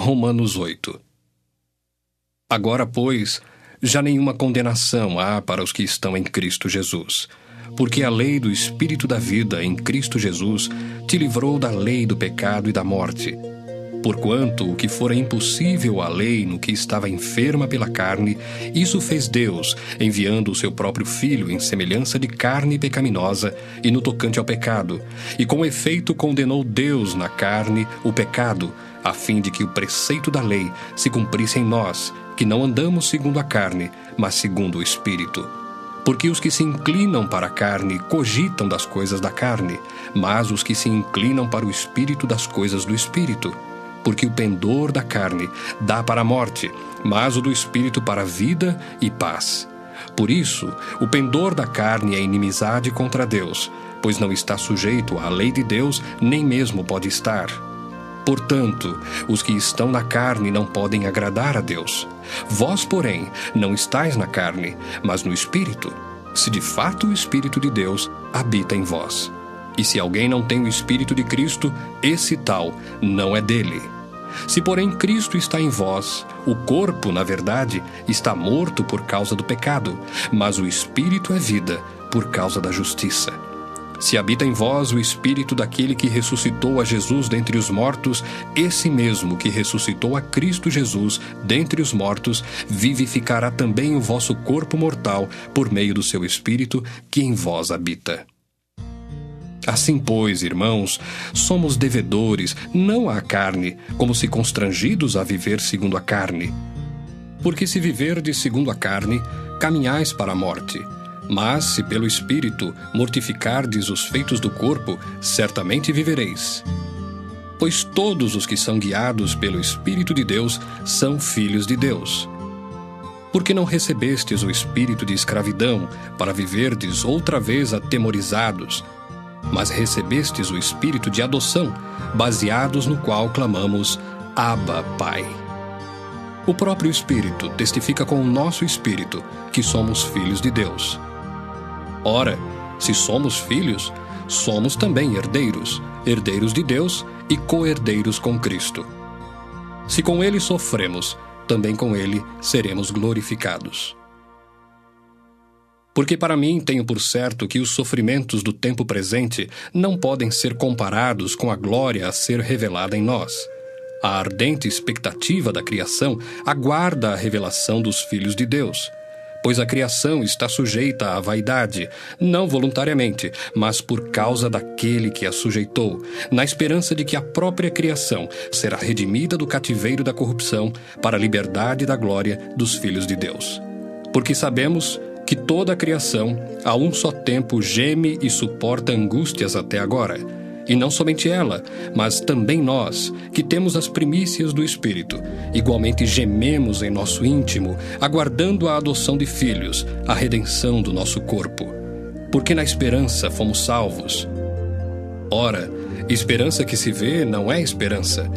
Romanos 8. Agora, pois, já nenhuma condenação há para os que estão em Cristo Jesus, porque a lei do Espírito da vida em Cristo Jesus te livrou da lei do pecado e da morte. Porquanto o que fora impossível à lei no que estava enferma pela carne, isso fez Deus, enviando o seu próprio Filho em semelhança de carne pecaminosa e no tocante ao pecado, e com efeito condenou Deus na carne o pecado, a fim de que o preceito da lei se cumprisse em nós, que não andamos segundo a carne, mas segundo o Espírito. Porque os que se inclinam para a carne cogitam das coisas da carne, mas os que se inclinam para o Espírito das coisas do Espírito. Porque o pendor da carne dá para a morte, mas o do Espírito para a vida e paz. Por isso, o pendor da carne é inimizade contra Deus, pois não está sujeito à lei de Deus, nem mesmo pode estar. Portanto, os que estão na carne não podem agradar a Deus. Vós, porém, não estáis na carne, mas no Espírito, se de fato o Espírito de Deus habita em vós. E se alguém não tem o Espírito de Cristo, esse tal não é dele. Se, porém, Cristo está em vós, o corpo, na verdade, está morto por causa do pecado, mas o Espírito é vida por causa da justiça. Se habita em vós o Espírito daquele que ressuscitou a Jesus dentre os mortos, esse mesmo que ressuscitou a Cristo Jesus dentre os mortos, vivificará também o vosso corpo mortal por meio do seu Espírito que em vós habita. Assim, pois, irmãos, somos devedores, não à carne, como se constrangidos a viver segundo a carne. Porque se viverdes segundo a carne, caminhais para a morte. Mas, se pelo Espírito mortificardes os feitos do corpo, certamente vivereis. Pois todos os que são guiados pelo Espírito de Deus são filhos de Deus. Porque não recebestes o espírito de escravidão, para viverdes outra vez atemorizados, mas recebestes o Espírito de adoção, baseados no qual clamamos, Abba, Pai. O próprio Espírito testifica com o nosso Espírito que somos filhos de Deus. Ora, se somos filhos, somos também herdeiros, herdeiros de Deus e co-herdeiros com Cristo. Se com Ele sofremos, também com Ele seremos glorificados. Porque para mim tenho por certo que os sofrimentos do tempo presente não podem ser comparados com a glória a ser revelada em nós. A ardente expectativa da criação aguarda a revelação dos filhos de Deus. Pois a criação está sujeita à vaidade, não voluntariamente, mas por causa daquele que a sujeitou, na esperança de que a própria criação será redimida do cativeiro da corrupção para a liberdade da glória dos filhos de Deus. Porque sabemos que toda a criação, a um só tempo, geme e suporta angústias até agora. E não somente ela, mas também nós, que temos as primícias do Espírito, igualmente gememos em nosso íntimo, aguardando a adoção de filhos, a redenção do nosso corpo. Porque na esperança fomos salvos. Ora, esperança que se vê não é esperança,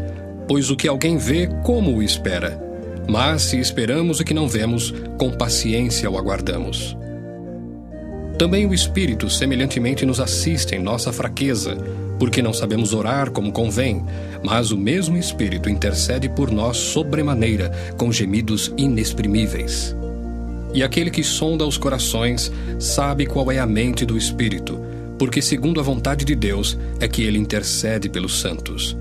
pois o que alguém vê, como o espera? Mas se esperamos o que não vemos, com paciência o aguardamos. Também o Espírito semelhantemente nos assiste em nossa fraqueza, porque não sabemos orar como convém, mas o mesmo Espírito intercede por nós sobremaneira, com gemidos inexprimíveis. E aquele que sonda os corações sabe qual é a mente do Espírito, porque segundo a vontade de Deus é que ele intercede pelos santos.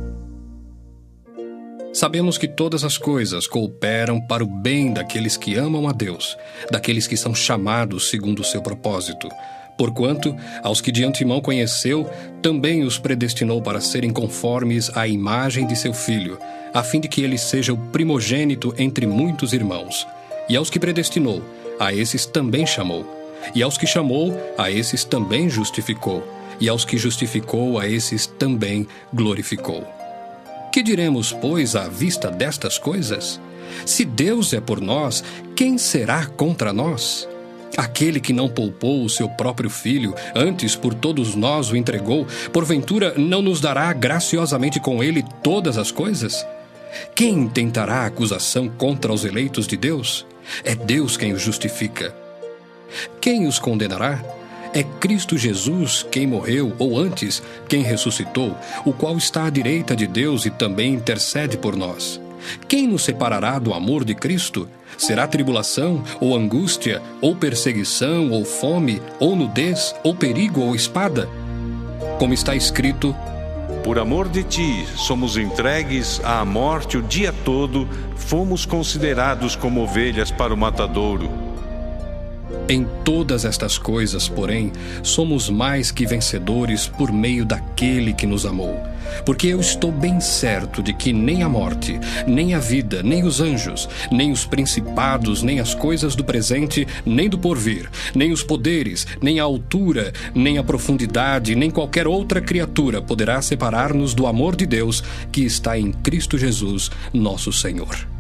Sabemos que todas as coisas cooperam para o bem daqueles que amam a Deus, daqueles que são chamados segundo o seu propósito. Porquanto, aos que de antemão conheceu, também os predestinou para serem conformes à imagem de seu Filho, a fim de que ele seja o primogênito entre muitos irmãos. E aos que predestinou, a esses também chamou. E aos que chamou, a esses também justificou. E aos que justificou, a esses também glorificou. Que diremos, pois, à vista destas coisas? Se Deus é por nós, quem será contra nós? Aquele que não poupou o seu próprio Filho, antes por todos nós o entregou, porventura não nos dará graciosamente com ele todas as coisas? Quem intentará acusação contra os eleitos de Deus? É Deus quem os justifica. Quem os condenará? É Cristo Jesus quem morreu, ou antes, quem ressuscitou, o qual está à direita de Deus e também intercede por nós. Quem nos separará do amor de Cristo? Será tribulação, ou angústia, ou perseguição, ou fome, ou nudez, ou perigo, ou espada? Como está escrito: por amor de ti, somos entregues à morte o dia todo, fomos considerados como ovelhas para o matadouro. Em todas estas coisas, porém, somos mais que vencedores por meio daquele que nos amou. Porque eu estou bem certo de que nem a morte, nem a vida, nem os anjos, nem os principados, nem as coisas do presente, nem do porvir, nem os poderes, nem a altura, nem a profundidade, nem qualquer outra criatura poderá separar-nos do amor de Deus que está em Cristo Jesus, nosso Senhor.